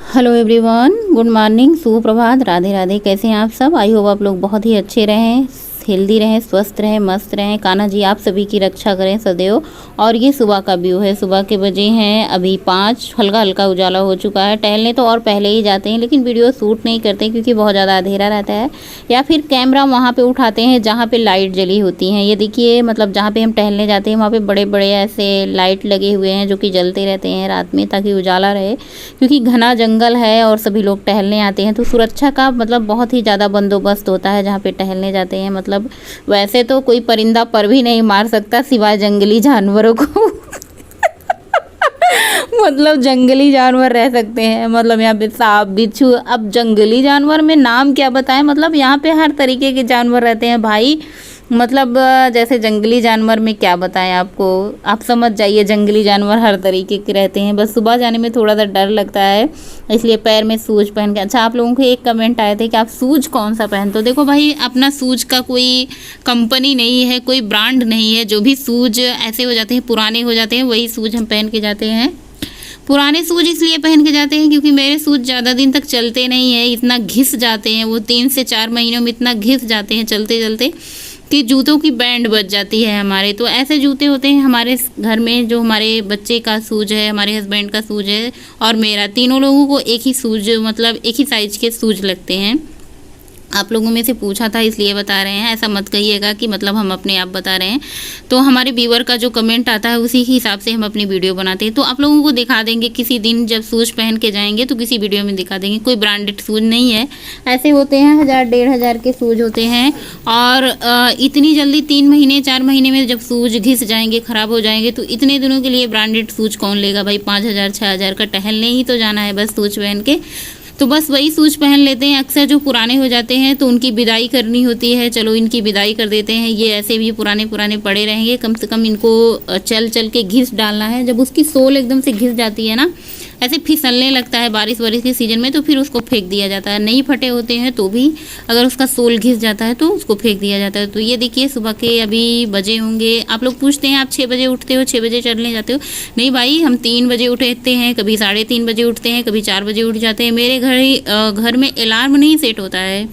Hello everyone, good morning, सुप्रभात, राधे राधे। कैसे हैं आप सब? आई होप आप लोग बहुत ही अच्छे रहें, हेल्दी रहें, स्वस्थ रहें, मस्त रहें। कान्हा जी आप सभी की रक्षा करें सदैव। और ये सुबह का व्यू है। सुबह के बजे हैं अभी 5, हल्का हल्का उजाला हो चुका है। टहलने तो और पहले ही जाते हैं, लेकिन वीडियो शूट नहीं करते क्योंकि बहुत ज़्यादा अंधेरा रहता है, या फिर कैमरा वहाँ पे उठाते हैं जहाँ पे लाइट जली होती हैं। ये देखिए, मतलब जहाँ पे हम टहलने जाते हैं वहाँ पे बड़े बड़े ऐसे लाइट लगे हुए हैं जो कि जलते रहते हैं रात में, ताकि उजाला रहे, क्योंकि घना जंगल है और सभी लोग टहलने आते हैं। तो सुरक्षा का मतलब बहुत ही ज़्यादा बंदोबस्त होता है जहाँ पे टहलने जाते हैं। मतलब वैसे तो कोई परिंदा पर भी नहीं मार सकता सिवाय जंगली जानवरों को मतलब जंगली जानवर रह सकते हैं, मतलब यहाँ पे सांप, बिच्छू। अब जंगली जानवर में नाम क्या बताएं, मतलब यहाँ पे हर तरीके के जानवर रहते हैं भाई। मतलब जैसे जंगली जानवर में क्या बताएं आपको, आप समझ जाइए। जंगली जानवर हर तरीके के रहते हैं। बस सुबह जाने में थोड़ा सा डर लगता है, इसलिए पैर में शूज पहन के। अच्छा, आप लोगों को एक कमेंट आए थे कि आप शूज कौन सा पहनते हो। देखो भाई, अपना शूज का कोई कंपनी नहीं है, कोई ब्रांड नहीं है। जो भी शूज ऐसे हो जाते हैं, पुराने हो जाते हैं, वही शूज हम पहन के जाते हैं। पुराने शूज इसलिए पहन के जाते हैं क्योंकि मेरे शूज ज़्यादा दिन तक चलते नहीं है, इतना घिस जाते हैं वो। 3 से 4 महीनों में इतना घिस जाते हैं चलते चलते कि जूतों की बैंड बज जाती है हमारे। तो ऐसे जूते होते हैं हमारे घर में। जो हमारे बच्चे का शूज है, हमारे हस्बैंड का शूज है और मेरा, तीनों लोगों को एक ही शूज, मतलब एक ही साइज़ के शूज लगते हैं। आप लोगों में से पूछा था इसलिए बता रहे हैं, ऐसा मत कहिएगा कि मतलब हम अपने आप बता रहे हैं। तो हमारे व्यूअर का जो कमेंट आता है उसी के हिसाब से हम अपनी वीडियो बनाते हैं। तो आप लोगों को दिखा देंगे किसी दिन, जब शूज़ पहन के जाएंगे तो किसी वीडियो में दिखा देंगे। कोई ब्रांडेड शूज़ नहीं है, ऐसे होते हैं 1000-1500 के शूज़ होते हैं। और इतनी जल्दी 3 महीने 4 महीने में जब शूज़ घिस जाएंगे, ख़राब हो जाएंगे, तो इतने दिनों के लिए ब्रांडेड शूज़ कौन लेगा भाई। 5000-6000 का टहलने ही तो जाना है बस शूज़ पहन के। तो बस वही शूज पहन लेते हैं। अक्सर जो पुराने हो जाते हैं तो उनकी विदाई करनी होती है, चलो इनकी विदाई कर देते हैं। ये ऐसे भी पुराने पुराने पड़े रहेंगे, कम से कम इनको चल चल के घिस डालना है। जब उसकी सोल एकदम से घिस जाती है ना, ऐसे फिसलने लगता है बारिश वारिश के सीज़न में, तो फिर उसको फेंक दिया जाता है। नहीं फटे होते हैं तो भी अगर उसका सोल घिस जाता है तो उसको फेंक दिया जाता है। तो ये देखिए, सुबह के अभी बजे होंगे। आप लोग पूछते हैं आप 6 बजे उठते हो, 6 बजे चलने जाते हो। नहीं भाई, हम 3 बजे उठते हैं, कभी 3:30 बजे उठते हैं, कभी 4 बजे उठ जाते हैं। मेरे घर में अलार्म नहीं सेट होता है,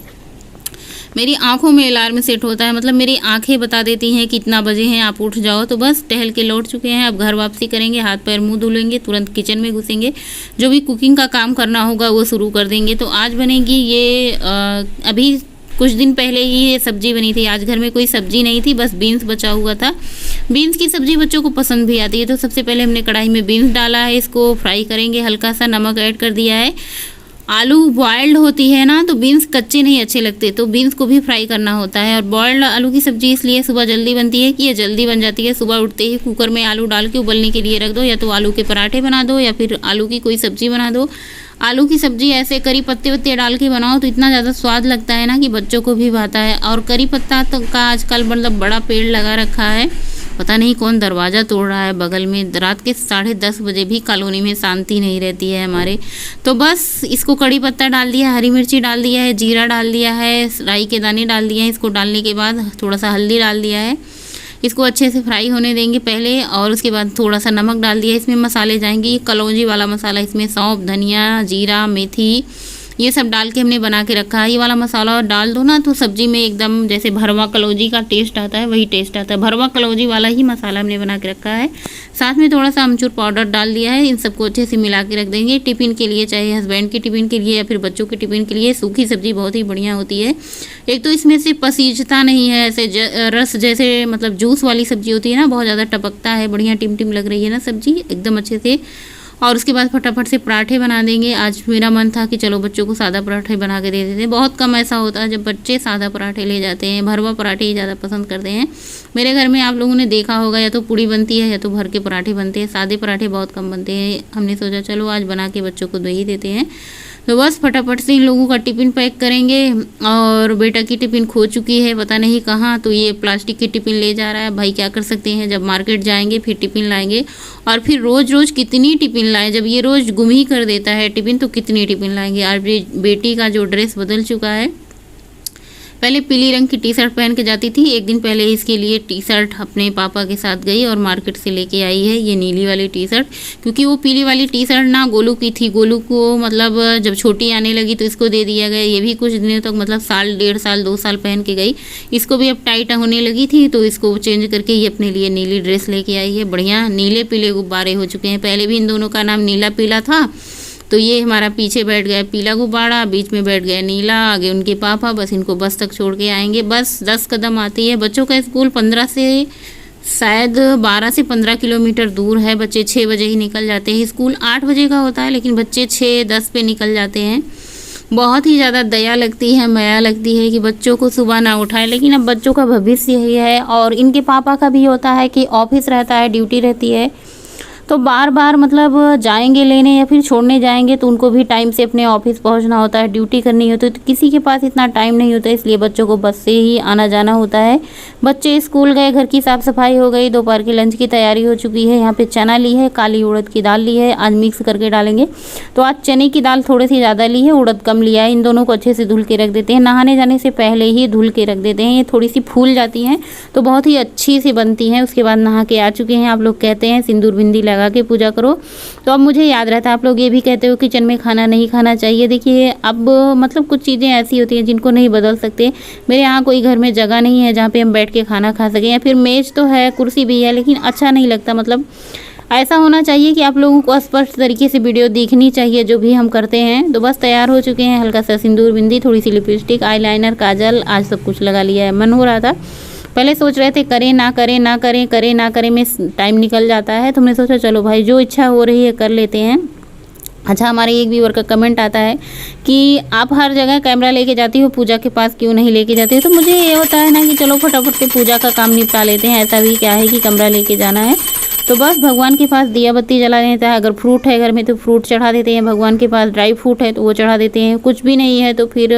मेरी आंखों में अलार्म सेट होता है। मतलब मेरी आंखें बता देती हैं कि इतना बजे हैं, आप उठ जाओ। तो बस टहल के लौट चुके हैं, अब घर वापसी करेंगे, हाथ पैर मुंह धुलेंगे, तुरंत किचन में घुसेंगे, जो भी कुकिंग का काम करना होगा वो शुरू कर देंगे। तो आज बनेगी ये अभी कुछ दिन पहले ही ये सब्जी बनी थी। आज घर में कोई सब्जी नहीं थी, बस बीन्स बचा हुआ था। बीन्स की सब्जी बच्चों को पसंद भी आती है। तो सबसे पहले हमने कढ़ाई में बीन्स डाला है, इसको फ्राई करेंगे। हल्का सा नमक ऐड कर दिया है। आलू बॉयल्ड होती है ना, तो बीन्स कच्चे नहीं अच्छे लगते, तो बीन्स को भी फ्राई करना होता है। और बॉयल्ड आलू की सब्ज़ी इसलिए सुबह जल्दी बनती है कि ये जल्दी बन जाती है। सुबह उठते ही कुकर में आलू डाल के उबलने के लिए रख दो, या तो आलू के पराठे बना दो या फिर आलू की कोई सब्ज़ी बना दो। आलू की सब्ज़ी ऐसे करी पत्ते वत्ते डाल के बनाओ तो इतना ज़्यादा स्वाद लगता है ना कि बच्चों को भी भाता है। और करी पत्ता तो का आजकल मतलब बड़ा पेड़ लगा रखा है, पता नहीं कौन दरवाज़ा तोड़ रहा है बगल में। रात के 10:30 बजे भी कॉलोनी में शांति नहीं रहती है हमारे। तो बस इसको कड़ी पत्ता डाल दिया, हरी मिर्ची डाल दिया है, जीरा डाल दिया है, राई के दाने डाल दिए हैं। इसको डालने के बाद थोड़ा सा हल्दी डाल दिया है। इसको अच्छे से फ्राई होने देंगे पहले, और उसके बाद थोड़ा सा नमक डाल दिया। इसमें मसाले जाएंगे, ये कलौंजी वाला मसाला, इसमें सौंफ, धनिया, जीरा, मेथी, ये सब डाल के हमने बना के रखा है। ये वाला मसाला डाल दो ना तो सब्जी में एकदम जैसे भरवा कलौंजी का टेस्ट आता है, वही टेस्ट आता है। भरवा कलौंजी वाला ही मसाला हमने बना के रखा है। साथ में थोड़ा सा अमचूर पाउडर डाल दिया है। इन सबको अच्छे से मिला के रख देंगे टिफ़िन के लिए, चाहे हस्बैंड के टिफ़िन के लिए या फिर बच्चों के टिफ़िन के लिए। सूखी सब्ज़ी बहुत ही बढ़िया होती है। एक तो इसमें से पसीजता नहीं है, ऐसे रस जैसे मतलब जूस वाली सब्ज़ी होती है ना, बहुत ज़्यादा टपकता है, बढ़िया टिम टिम लग रही है ना सब्ज़ी एकदम अच्छे से। और उसके बाद फटाफट से पराठे बना देंगे। आज मेरा मन था कि चलो बच्चों को सादा पराठे बना के दे देते हैं। बहुत कम ऐसा होता है जब बच्चे सादा पराठे ले जाते हैं, भरवा पराठे ही ज़्यादा पसंद करते हैं। मेरे घर में आप लोगों ने देखा होगा, या तो पूड़ी बनती है या तो भर के पराठे बनते हैं, सादे पराठे बहुत कम बनते हैं। हमने सोचा चलो आज बना के बच्चों को दे ही देते हैं। तो बस फटाफट से इन लोगों का टिफ़िन पैक करेंगे। और बेटा की टिफ़िन खो चुकी है, पता नहीं कहाँ, तो ये प्लास्टिक की टिफ़िन ले जा रहा है। भाई क्या कर सकते हैं, जब मार्केट जाएंगे फिर टिफ़िन लाएंगे। और फिर रोज़ रोज़ कितनी टिफ़िन लाएं, जब ये रोज़ गुम ही कर देता है टिफ़िन तो कितनी टिफ़िन लाएंगे। और बेटी का जो ड्रेस बदल चुका है, पहले पीली रंग की टी शर्ट पहन के जाती थी। एक दिन पहले इसके लिए टी शर्ट अपने पापा के साथ गई और मार्केट से लेके आई है ये नीली वाली टी शर्ट, क्योंकि वो पीली वाली टी शर्ट ना गोलू की थी। गोलू को मतलब जब छोटी आने लगी तो इसको दे दिया गया। ये भी कुछ दिनों तक मतलब साल, 1.5 साल, 2 साल पहन के गई। इसको भी अब टाइट होने लगी थी तो इसको चेंज करके ये अपने लिए नीली ड्रेस लेके आई है। बढ़िया नीले पीले गुब्बारे हो चुके हैं। पहले भी इन दोनों का नाम नीला पीला था, तो ये हमारा पीछे बैठ गया पीला गुब्बारा, बीच में बैठ गया नीला, आगे उनके पापा। बस इनको बस तक छोड़ के आएंगे। बस 10 कदम आती है। बच्चों का स्कूल 15 से शायद 12 से 15 किलोमीटर दूर है। बच्चे 6 बजे ही निकल जाते हैं। स्कूल 8 बजे का होता है लेकिन बच्चे 6-10 पे निकल जाते हैं। बहुत ही ज़्यादा दया लगती है, माया लगती है कि बच्चों को सुबह ना उठाए, लेकिन अब बच्चों का भविष्य यही है। और इनके पापा का भी होता है कि ऑफिस रहता है, ड्यूटी रहती है, तो बार बार मतलब जाएंगे लेने या फिर छोड़ने जाएंगे तो उनको भी टाइम से अपने ऑफिस पहुंचना होता है, ड्यूटी करनी होती है, तो किसी के पास इतना टाइम नहीं होता, इसलिए बच्चों को बस से ही आना जाना होता है। बच्चे स्कूल गए, घर की साफ़ सफाई हो गई, दोपहर के लंच की तैयारी हो चुकी है। यहाँ पे चना ली है, काली उड़द की दाल ली है, आज मिक्स करके डालेंगे। तो आज चने की दाल थोड़ी सी ज़्यादा ली है, उड़द कम लिया है। इन दोनों को अच्छे से धुल के रख देते हैं। नहाने जाने से पहले ही धुल के रख देते हैं। ये थोड़ी सी फूल जाती हैं तो बहुत ही अच्छी सी बनती हैं। उसके बाद नहा के आ चुके हैं। आप लोग कहते हैं सिंदूर बिंदी लगा के पूजा करो, तो अब मुझे याद रहता है। आप लोग ये भी कहते हो किचन में खाना नहीं खाना चाहिए। देखिए अब मतलब कुछ चीज़ें ऐसी होती हैं जिनको नहीं बदल सकते। मेरे यहाँ कोई घर में जगह नहीं है जहाँ पे हम बैठ के खाना खा सकें, या फिर मेज़ तो है, कुर्सी भी है, लेकिन अच्छा नहीं लगता। मतलब ऐसा होना चाहिए कि आप लोगों को स्पष्ट तरीके से वीडियो दिखनी चाहिए जो भी हम करते हैं। तो बस तैयार हो चुके हैं। हल्का सा सिंदूर बिंदी, थोड़ी सी लिपस्टिक, आईलाइनर, काजल, आज सब कुछ लगा लिया है। मन हो रहा था, पहले सोच रहे थे करें ना करें, ना करें, करें ना करें में टाइम निकल जाता है, तो हमने सोचा चलो भाई जो इच्छा हो रही है कर लेते हैं। अच्छा, हमारे एक व्यूअर का कमेंट आता है कि आप हर जगह कैमरा लेके जाती हो, पूजा के पास क्यों नहीं लेके जाती हो? तो मुझे ये होता है ना कि चलो फटाफट से पूजा का काम निपटा लेते हैं। ऐसा भी क्या है कि कैमरा लेके जाना है, तो बस भगवान के पास दिया बत्ती जला देता है। अगर फ्रूट है घर में तो फ्रूट चढ़ा देते हैं भगवान के पास, ड्राई फ्रूट है तो वो चढ़ा देते हैं, कुछ भी नहीं है तो फिर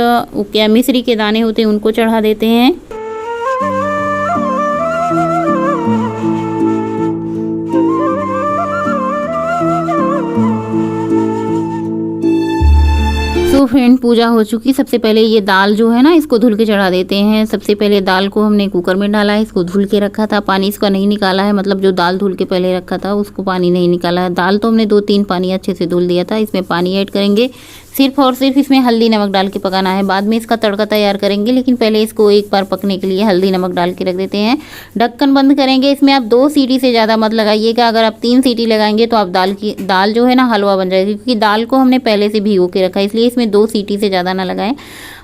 क्या मिश्री के दाने होते हैं उनको चढ़ा देते हैं। तो फ्रेंड पूजा हो चुकी। सबसे पहले ये दाल जो है ना इसको धुल के चढ़ा देते हैं। सबसे पहले दाल को हमने कुकर में डाला है, इसको धुल के रखा था, पानी इसका नहीं निकाला है। मतलब जो दाल धुल के पहले रखा था उसको पानी नहीं निकाला है। दाल तो हमने 2-3 पानी अच्छे से धुल दिया था। इसमें पानी ऐड करेंगे, सिर्फ और सिर्फ इसमें हल्दी नमक डाल के पकाना है। बाद में इसका तड़का तैयार करेंगे, लेकिन पहले इसको एक बार पकने के लिए हल्दी नमक डाल के रख देते हैं। ढक्कन बंद करेंगे। इसमें आप 2 सीटी से ज़्यादा मत लगाइएगा। अगर आप 3 सीटी लगाएंगे तो आप दाल जो है ना हलवा बन जाएगी, क्योंकि दाल को हमने पहले से भिगो के रखा है, इसलिए इसमें 2 सीटी से ज़्यादा ना लगाएं।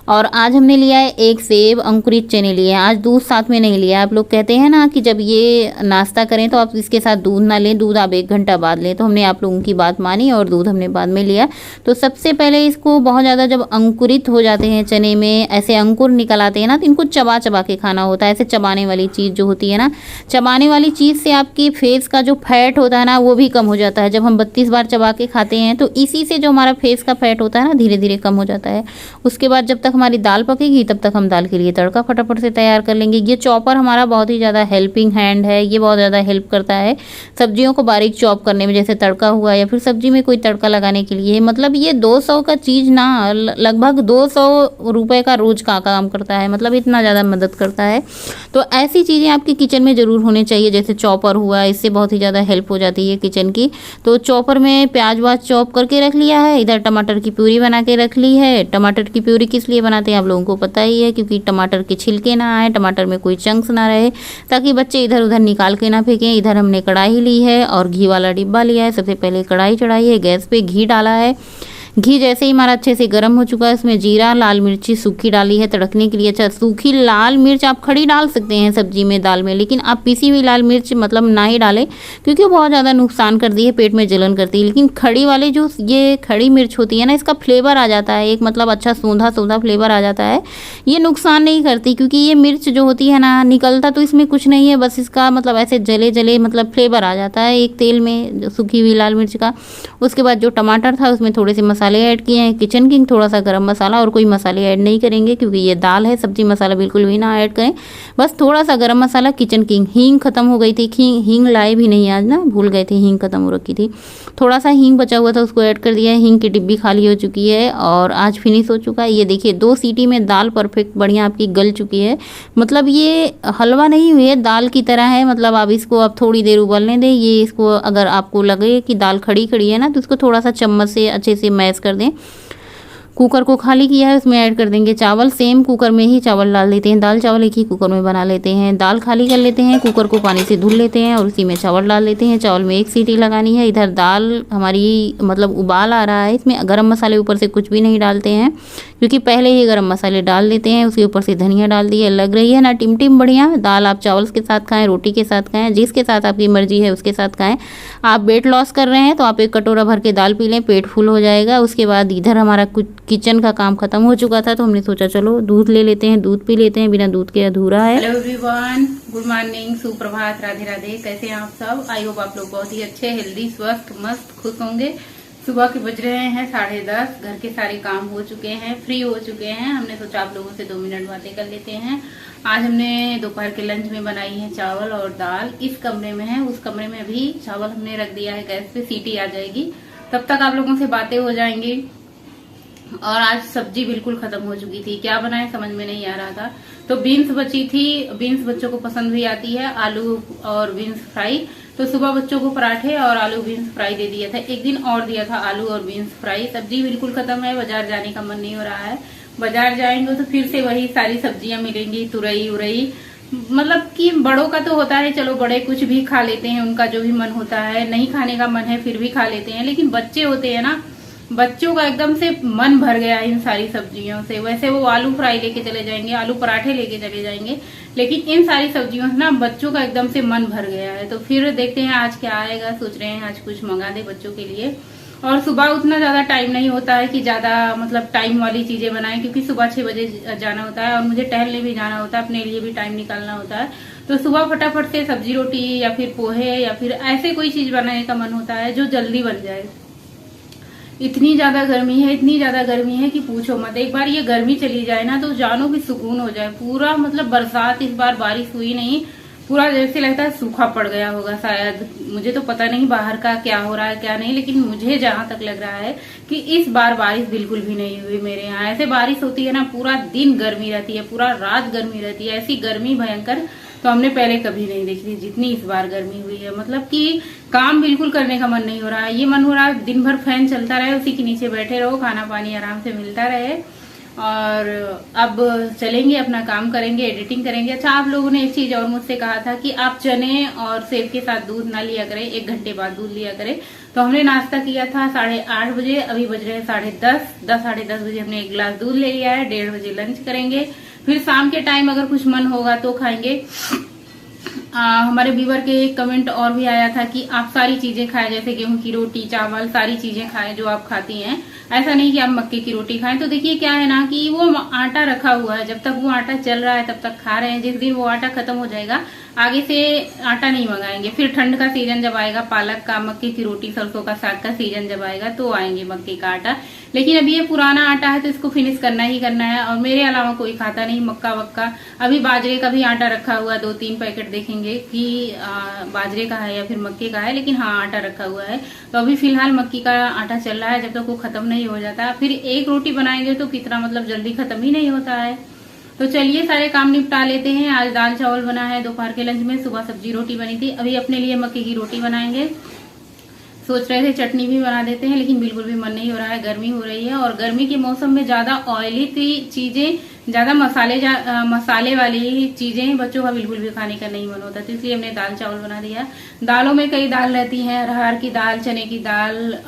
और आज हमने लिया है 1 सेब, अंकुरित चने लिए हैं। आज दूध साथ में नहीं लिया। आप लोग कहते हैं ना कि जब ये नाश्ता करें तो आप इसके साथ दूध ना लें, दूध आप 1 घंटा बाद लें। तो हमने आप लोगों की बात मानी और दूध हमने बाद में लिया। तो सबसे पहले इसको बहुत ज़्यादा जब अंकुरित हो जाते हैं चने में, ऐसे अंकुर निकल आते हैं ना, तो इनको चबा चबा के खाना होता है। ऐसे चबाने वाली चीज़ जो होती है ना, चबाने वाली चीज़ से आपके फेस का जो फैट होता है ना वो भी कम हो जाता है। जब हम 32 बार चबा के खाते हैं तो इसी से जो हमारा फेस का फैट होता है ना धीरे धीरे कम हो जाता है। उसके बाद जब तक हमारी दाल पकेगी तब तक हम दाल के लिए तड़का फटाफट से तैयार कर लेंगे। ये चॉपर हमारा बहुत ही ज़्यादा हेल्पिंग हैंड है, ये बहुत ज़्यादा हेल्प करता है सब्जियों को बारीक चॉप करने में, जैसे तड़का हुआ या फिर सब्जी में कोई तड़का लगाने के लिए। मतलब ये 200 का चीज़ ना लगभग 200 रुपये का रोज़ का काम करता है, मतलब इतना ज़्यादा मदद करता है। तो ऐसी चीज़ें आपके किचन में ज़रूर होनी चाहिए, जैसे चॉपर हुआ, इससे बहुत ही ज़्यादा हेल्प हो जाती है किचन की। तो चॉपर में प्याज वाज चॉप करके रख लिया है, इधर टमाटर की प्यूरी बना के रख ली है। टमाटर की प्यूरी किस लिए बनाते हैं आप लोगों को पता ही है, क्योंकि टमाटर के छिलके ना आए, टमाटर में कोई चंक्स ना रहे, ताकि बच्चे इधर उधर निकाल के ना फेंकें। इधर हमने कढ़ाई ली है और घी वाला डिब्बा लिया है। सबसे पहले कढ़ाई चढ़ाई है, गैस पे घी डाला है। घी जैसे ही हमारा अच्छे से गर्म हो चुका है, इसमें जीरा, लाल मिर्ची सूखी डाली है तड़कने के लिए। अच्छा, सूखी लाल मिर्च आप खड़ी डाल सकते हैं सब्जी में, दाल में, लेकिन आप पिसी हुई लाल मिर्च मतलब ना ही डालें, क्योंकि वो बहुत ज़्यादा नुकसान करती है, पेट में जलन करती है। लेकिन खड़ी वाली जो ये खड़ी मिर्च होती है ना, इसका फ्लेवर आ जाता है एक, मतलब अच्छा सूंधा सूंधा फ्लेवर आ जाता है। ये नुकसान नहीं करती, क्योंकि ये मिर्च जो होती है ना, निकलता तो इसमें कुछ नहीं है, बस इसका मतलब ऐसे जले जले मतलब फ्लेवर आ जाता है एक तेल में सूखी हुई लाल मिर्च का। उसके बाद जो टमाटर था उसमें थोड़े से मसाले ऐड किए हैं, किचन किंग, थोड़ा सा गरम मसाला, और कोई मसाले ऐड नहीं करेंगे क्योंकि ये दाल है। सब्जी मसाला बिल्कुल भी ना ऐड करें, बस थोड़ा सा गरम मसाला, किचन किंग। हींग खत्म हो गई थी, हींग लाए भी नहीं आज ना, भूल गए थे, हींग खत्म हो रखी थी। थोड़ा सा हींग बचा हुआ था, उसको ऐड कर दिया है। हींग की डिब्बी खाली हो चुकी है और आज फिनिश हो चुका है। ये देखिए 2 सीटी में दाल परफेक्ट बढ़िया आपकी गल चुकी है। मतलब ये हलवा नहीं हुई है, दाल की तरह है। मतलब आप इसको अब थोड़ी देर उबलने दें। ये इसको अगर आपको लगे कि दाल खड़ी खड़ी है ना, तो इसको थोड़ा सा चम्मच से अच्छे से मैश कर दें। कुकर को खाली किया है, उसमें ऐड कर देंगे चावल। सेम कुकर में ही चावल डाल देते हैं, दाल चावल एक ही कुकर में बना लेते हैं। दाल खाली कर लेते हैं, कुकर को पानी से धुल लेते हैं और उसी में चावल डाल देते हैं। चावल में 1 सीटी लगानी है। इधर दाल हमारी मतलब उबाल आ रहा है, इसमें गरम मसाले ऊपर से कुछ भी नहीं डालते हैं क्योंकि पहले ही गरम मसाले डाल देते हैं। उसके ऊपर से धनिया डाल दिए। लग रही है ना टिम बढ़िया। दाल आप चावल के साथ खाएं, रोटी के साथ खाएं, जिसके साथ आपकी मर्जी है उसके साथ खाएं। आप वेट लॉस कर रहे हैं तो आप 1 कटोरा भर के दाल पी लें, पेट फुल हो जाएगा। उसके बाद इधर हमारा कुछ किचन का काम खत्म हो चुका था तो हमने सोचा चलो दूध ले लेते हैं, दूध पी लेते हैं, बिना दूध के अधूरा है। हेलो एवरीवन, गुड मॉर्निंग, सुप्रभात, राधे राधे। कैसे हैं आप सब? आई होप आप लोग बहुत ही अच्छे, हेल्दी, स्वस्थ, मस्त, खुश होंगे। सुबह के बज रहे हैं 10:30, घर के सारे काम हो चुके हैं, फ्री हो चुके हैं। हमने सोचा आप लोगों से 2 मिनट बातें कर लेते हैं। आज हमने दोपहर के लंच में बनाई है चावल और दाल। इस कमरे में है, उस कमरे में भी चावल हमने रख दिया है गैस पे, सीटी आ जाएगी, तब तक आप लोगों से बातें हो जाएंगी। और आज सब्जी बिल्कुल खत्म हो चुकी थी, क्या बनाए समझ में नहीं आ रहा था। तो बीन्स बची थी, बीन्स बच्चों को पसंद भी आती है, आलू और बीन्स फ्राई। तो सुबह बच्चों को पराठे और आलू बीन्स फ्राई दे दिया था। एक दिन और दिया था आलू और बीन्स फ्राई। सब्जी बिल्कुल खत्म है, बाजार जाने का मन नहीं हो रहा है। बाजार जाएंगे तो फिर से वही सारी सब्जियां मिलेंगी, तुरई उरई। मतलब कि बड़ों का तो होता है, चलो बड़े कुछ भी खा लेते हैं, उनका जो भी मन होता है। नहीं खाने का मन है फिर भी खा लेते हैं, लेकिन बच्चे होते हैं ना, बच्चों का एकदम से मन भर गया है इन सारी सब्जियों से। वैसे वो आलू फ्राई लेके चले जाएंगे, आलू पराठे लेके चले जाएंगे, लेकिन इन सारी सब्जियों से ना बच्चों का एकदम से मन भर गया है। तो फिर देखते हैं आज क्या आएगा। सोच रहे हैं आज कुछ मंगा दे बच्चों के लिए। और सुबह उतना ज्यादा टाइम नहीं होता है कि ज्यादा मतलब टाइम वाली चीजें बनाएं, क्योंकि सुबह 6 बजे जाना होता है और मुझे टहलने भी जाना होता है, अपने लिए भी टाइम निकालना होता है। तो सुबह फटाफट से सब्जी रोटी या फिर पोहे या फिर ऐसे कोई चीज बनाने का मन होता है जो जल्दी बन जाए। इतनी ज्यादा गर्मी है, इतनी ज्यादा गर्मी है कि पूछो मत। एक बार ये गर्मी चली जाए ना तो जानो कि सुकून हो जाए पूरा। मतलब बरसात इस बार बारिश हुई नहीं, पूरा जैसे लगता है सूखा पड़ गया होगा शायद। मुझे तो पता नहीं बाहर का क्या हो रहा है क्या नहीं, लेकिन मुझे जहां तक लग रहा है कि इस बार बारिश बिल्कुल भी नहीं हुई मेरे यहाँ। ऐसे बारिश होती है ना, पूरा दिन गर्मी रहती है, पूरा रात गर्मी रहती है। ऐसी गर्मी भयंकर तो हमने पहले कभी नहीं देखी थी जितनी इस बार गर्मी हुई है। मतलब कि काम बिल्कुल करने का मन नहीं हो रहा है। ये मन हो रहा है दिन भर फैन चलता रहे, उसी के नीचे बैठे रहो, खाना पानी आराम से मिलता रहे। और अब चलेंगे अपना काम करेंगे, एडिटिंग करेंगे। अच्छा, आप लोगों ने एक चीज और मुझसे कहा था कि आप चने और सेब के साथ दूध ना लिया करें, 1 घंटे बाद दूध लिया करें। तो हमने नाश्ता किया था 8:30 बजे, अभी बज रहे हैं 10:30, 10-10:30 बजे हमने 1 गिलास दूध ले लिया है। 1:30 बजे लंच करेंगे, फिर शाम के टाइम अगर कुछ मन होगा तो खाएंगे। हमारे व्यूवर के एक कमेंट और भी आया था कि आप सारी चीजें खाएं, जैसे गेहूं की रोटी, चावल, सारी चीजें खाएं जो आप खाती हैं। ऐसा नहीं कि आप मक्के की रोटी खाएं। तो देखिए क्या है ना कि वो आटा रखा हुआ है, जब तक वो आटा चल रहा है तब तक खा रहे हैं। जिस दिन वो आटा खत्म हो जाएगा आगे से आटा नहीं मंगाएंगे। फिर ठंड का सीजन जब आएगा, पालक का, मक्के की रोटी, सरसों का साग का सीजन जब आएगा तो आएंगे मक्के का आटा। लेकिन अभी ये पुराना आटा है तो इसको फिनिश करना ही करना है। और मेरे अलावा कोई खाता नहीं मक्का वक्का। अभी बाजरे का भी आटा रखा हुआ है, 2-3 पैकेट देखेंगे कि बाजरे का है या फिर मक्के का है, लेकिन हाँ आटा रखा हुआ है। तो अभी फिलहाल मक्की का आटा चल रहा है, जब तक वो खत्म नहीं हो जाता। फिर एक रोटी बनाएंगे तो कितना मतलब जल्दी खत्म ही नहीं होता है। तो चलिए सारे काम निपटा लेते हैं। आज दाल चावल बना है दोपहर के लंच में, सुबह सब्जी रोटी बनी थी। अभी अपने लिए मक्के की रोटी बनाएंगे। सोच रहे थे चटनी भी बना देते हैं, लेकिन बिल्कुल भी मन नहीं हो रहा है, गर्मी हो रही है। और गर्मी के मौसम में ज्यादा ऑयली चीजें, ज्यादा मसाले वाली चीजें बच्चों का बिल्कुल भी खाने का नहीं मन होता। तो इसलिए हमने दाल चावल बना दिया। दालों में कई दाल रहती हैं, अरहर की दाल, चने की दाल,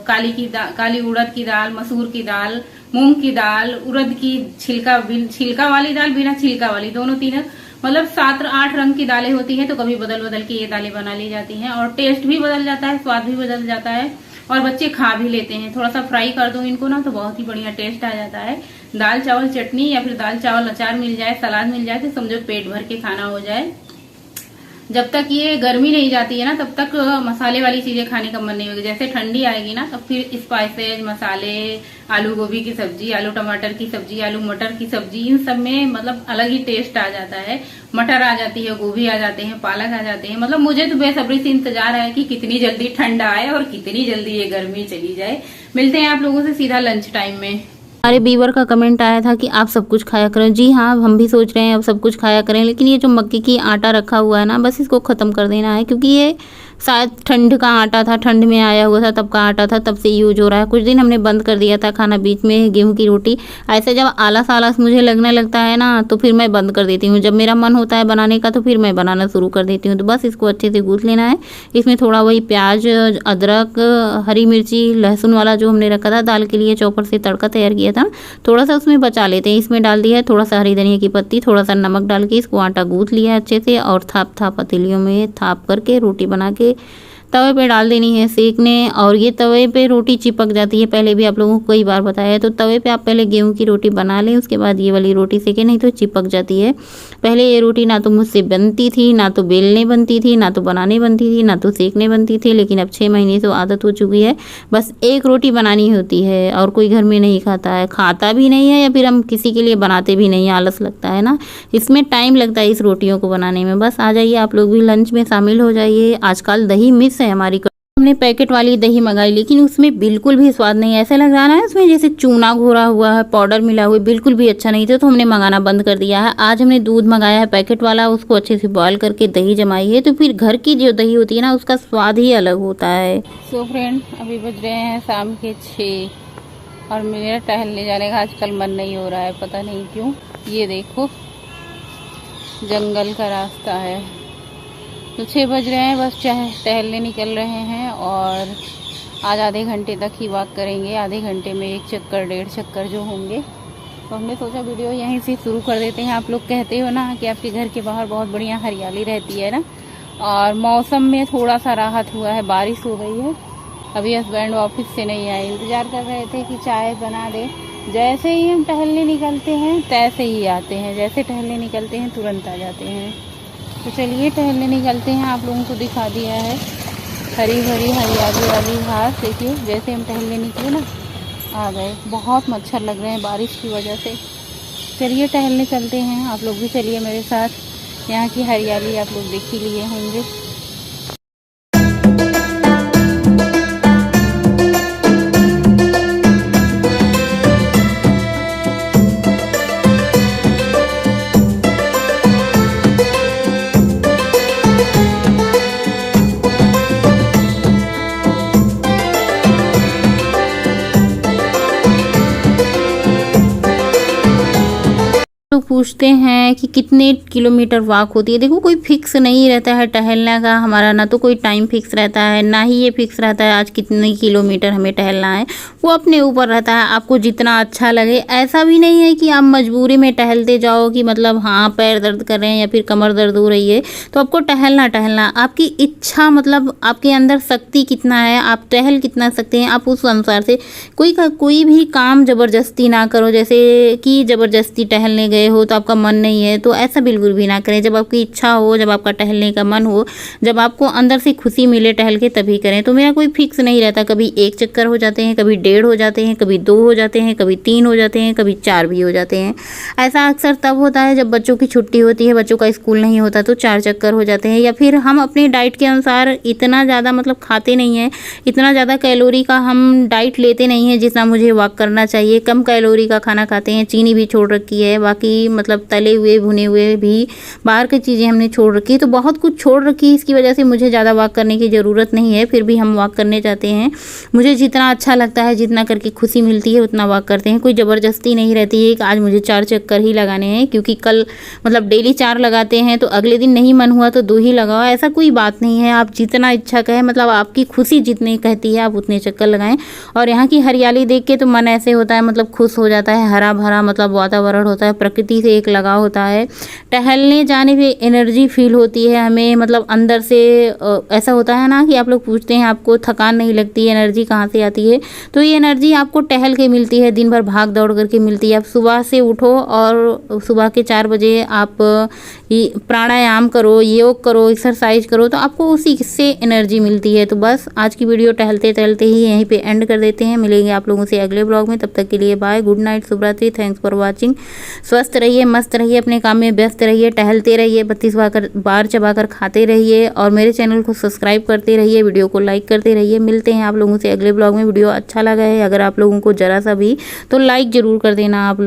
काली उड़द की दाल, मसूर की दाल, मूंग की दाल, उड़द की छिलका वाली दाल, बिना छिलका वाली, दोनों तीनों मतलब 7-8 रंग की दालें होती हैं। तो कभी बदल बदल के ये दालें बना ली जाती हैं और टेस्ट भी बदल जाता है, स्वाद भी बदल जाता है और बच्चे खा भी लेते हैं। थोड़ा सा फ्राई कर दो इनको ना तो बहुत ही बढ़िया टेस्ट आ जाता है। दाल चावल चटनी या फिर दाल चावल अचार मिल जाए, सलाद मिल जाए तो समझो पेट भर के खाना हो जाए। जब तक ये गर्मी नहीं जाती है ना तब तक मसाले वाली चीजें खाने का मन नहीं होगा। जैसे ठंडी आएगी ना तब फिर स्पाइसेज, मसाले, आलू गोभी की सब्जी, आलू टमाटर की सब्जी, आलू मटर की सब्जी, इन सब में मतलब अलग ही टेस्ट आ जाता है। मटर आ जाती है, गोभी आ जाते हैं, पालक आ जाते हैं। मतलब मुझे तो बेसब्री से इंतजार है कि कितनी जल्दी ठंड आए और कितनी जल्दी ये गर्मी चली जाए। मिलते हैं आप लोगों से सीधा लंच टाइम में। हमारे बीवर का कमेंट आया था कि आप सब कुछ खाया करें। जी हाँ, हम भी सोच रहे हैं अब सब कुछ खाया करें, लेकिन ये जो मक्के की आटा रखा हुआ है ना, बस इसको ख़त्म कर देना है, क्योंकि ये शायद ठंड का आटा था, ठंड में आया हुआ था तब का आटा था, तब से यूज हो रहा है। कुछ दिन हमने बंद कर दिया था खाना बीच में, गेहूं की रोटी। ऐसे जब आलस आलस मुझे लगने लगता है ना तो फिर मैं बंद कर देती हूँ। जब मेरा मन होता है बनाने का तो फिर मैं बनाना शुरू कर देती हूँ। तो बस इसको अच्छे से गूँथ लेना है। इसमें थोड़ा वही प्याज, अदरक, हरी मिर्ची, लहसुन वाला जो हमने रखा था दाल के लिए, चॉपर से तड़का तैयार किया था, थोड़ा सा उसमें बचा लेते हैं। इसमें डाल दिया है थोड़ा सा हरी धनिया की पत्ती, थोड़ा सा नमक डाल के इसको आटा गूँथ लिया अच्छे से, और थाप थाप पतीलियों में थाप करके रोटी बना के तवे पे डाल देनी है सेकने। और ये तवे पे रोटी चिपक जाती है, पहले भी आप लोगों को कई बार बताया है। तो तवे पे आप पहले गेहूं की रोटी बना लें, उसके बाद ये वाली रोटी सेकें, नहीं तो चिपक जाती है। पहले ये रोटी ना तो मुझसे बनती थी, ना तो बेलने बनती थी, ना तो बनाने बनती थी, ना तो सेकने बनती थी, लेकिन अब 6 महीने से आदत हो चुकी है। बस एक रोटी बनानी होती है और कोई घर में नहीं खाता है, खाता भी नहीं है, या फिर हम किसी के लिए बनाते भी नहीं, आलस लगता है ना। इसमें टाइम लगता है इस रोटियों को बनाने में। बस आ जाइए आप लोग भी लंच में शामिल हो जाइए। आजकल दही मिस है हमारी। हमने पैकेट वाली दही मंगाई, लेकिन उसमें बिल्कुल भी स्वाद नहीं, ऐसा लग रहा है उसमें जैसे चूना घोरा हुआ है, पाउडर मिला हुआ है, बिल्कुल भी अच्छा नहीं था। तो हमने मंगाना बंद कर दिया है। आज हमने दूध मंगाया है पैकेट वाला, उसको अच्छे से बॉयल करके दही जमाई है। तो फिर घर की जो दही होती है ना, उसका स्वाद ही अलग होता है। सो फ्रेंड, अभी बज रहे हैं शाम के 6 और मेरा टहलने जाने का आजकल मन नहीं हो रहा है, पता नहीं क्यों। ये देखो जंगल का रास्ता है। तो 6 बज रहे हैं, बस टहलने निकल रहे हैं और आज आधे घंटे तक ही वॉक करेंगे। आधे घंटे में 1 चक्कर 1.5 चक्कर जो होंगे। तो हमने सोचा वीडियो यहीं से शुरू कर देते हैं। आप लोग कहते हो ना कि आपके घर के बाहर बहुत बढ़िया हरियाली रहती है ना, और मौसम में थोड़ा सा राहत हुआ है, बारिश हो गई है। अभी हस्बैंड ऑफिस से नहीं आए, इंतज़ार कर रहे थे कि चाय बना दे। जैसे ही हम टहलने निकलते हैं तैसे ही आते हैं, जैसे टहलने निकलते हैं तुरंत आ जाते हैं। तो चलिए टहलने निकलते हैं। आप लोगों को दिखा दिया है हरी भरी हरियाली वाली घास। देखिए जैसे हम टहलने निकले ना आ गए। बहुत मच्छर लग रहे हैं बारिश की वजह से। चलिए टहलने चलते हैं, आप लोग भी चलिए मेरे साथ। यहाँ की हरियाली आप लोग देख ही लिए होंगे। लोग पूछते हैं कि कितने किलोमीटर वॉक होती है। देखो कोई फिक्स नहीं रहता है टहलने का हमारा, ना तो कोई टाइम फिक्स रहता है, ना ही ये फिक्स रहता है आज कितने किलोमीटर हमें टहलना है। वो अपने ऊपर रहता है, आपको जितना अच्छा लगे। ऐसा भी नहीं है कि आप मजबूरी में टहलते जाओ कि मतलब हाँ पैर दर्द कर रहे हैं या फिर कमर दर्द हो रही है तो आपको टहलना। आपकी इच्छा, मतलब आपके अंदर शक्ति कितना है, आप टहल कितना सकते हैं, आप उस अनुसार से कोई भी काम ज़बरदस्ती ना करो। जैसे कि ज़बरदस्ती टहलने गए हो तो आपका मन नहीं है, तो ऐसा बिल्कुल भी ना करें। जब आपकी इच्छा हो, जब आपका टहलने का मन हो, जब आपको अंदर से खुशी मिले टहल के, तभी करें। तो मेरा कोई फिक्स नहीं रहता, कभी 1 चक्कर हो जाते हैं, कभी 1.5 हो जाते हैं, कभी 2 हो जाते हैं, कभी 3 हो जाते हैं, कभी 4 भी हो जाते हैं। ऐसा अक्सर तब होता है जब बच्चों की छुट्टी होती है, बच्चों का स्कूल नहीं होता, तो 4 चक्कर हो जाते हैं। या फिर हम अपने डाइट के अनुसार इतना ज़्यादा मतलब खाते नहीं हैं, इतना ज़्यादा कैलोरी का हम डाइट लेते नहीं हैं जितना मुझे वॉक करना चाहिए। कम कैलोरी का खाना खाते हैं, चीनी भी छोड़ रखी है, बाकी मतलब तले हुए भुने हुए भी बाहर की चीज़ें हमने छोड़ रखी है। तो बहुत कुछ छोड़ रखी है, इसकी वजह से मुझे ज़्यादा वॉक करने की ज़रूरत नहीं है। फिर भी हम वॉक करने जाते हैं। मुझे जितना अच्छा लगता है, जितना करके खुशी मिलती है उतना वॉक करते हैं। कोई ज़बरदस्ती नहीं रहती है कि आज मुझे 4 चक्कर ही लगाने हैं, क्योंकि कल मतलब डेली 4 लगाते हैं तो अगले दिन नहीं मन हुआ तो 2 ही लगाओ, ऐसा कोई बात नहीं है। आप जितना इच्छा कहे, मतलब आपकी खुशी जितनी कहती है आप उतने चक्कर लगाएं। और यहाँ की हरियाली देख के तो मन ऐसे होता है, मतलब खुश हो जाता है, हरा भरा मतलब वातावरण होता है, प्रकृति प्रकृति से एक लगाव होता है। टहलने जाने पे एनर्जी फील होती है हमें, मतलब अंदर से ऐसा होता है ना कि आप लोग पूछते हैं आपको थकान नहीं लगती, एनर्जी कहाँ से आती है, तो ये एनर्जी आपको टहल के मिलती है, दिन भर भाग दौड़ करके मिलती है। आप सुबह से उठो और सुबह के 4 बजे आप प्राणायाम करो, योग करो, एक्सरसाइज करो, तो आपको उसी से एनर्जी मिलती है। तो बस आज की वीडियो टहलते टहलते ही यहीं पे एंड कर देते हैं। मिलेंगे आप लोगों से अगले ब्लॉग में, तब तक के लिए बाय, गुड नाइट, शुभ रात्रि, थैंक्स फॉर वॉचिंग। स्वस्थ रहिए, मस्त रहिए, अपने काम में व्यस्त रहिए, टहलते रहिए, 32 बार चबाकर खाते रहिए और मेरे चैनल को सब्सक्राइब करते रहिए, वीडियो को लाइक करते रहिए। मिलते हैं आप लोगों से अगले ब्लॉग में। वीडियो अच्छा लगा है अगर आप लोगों को जरा सा भी, तो लाइक जरूर कर देना आप लोग।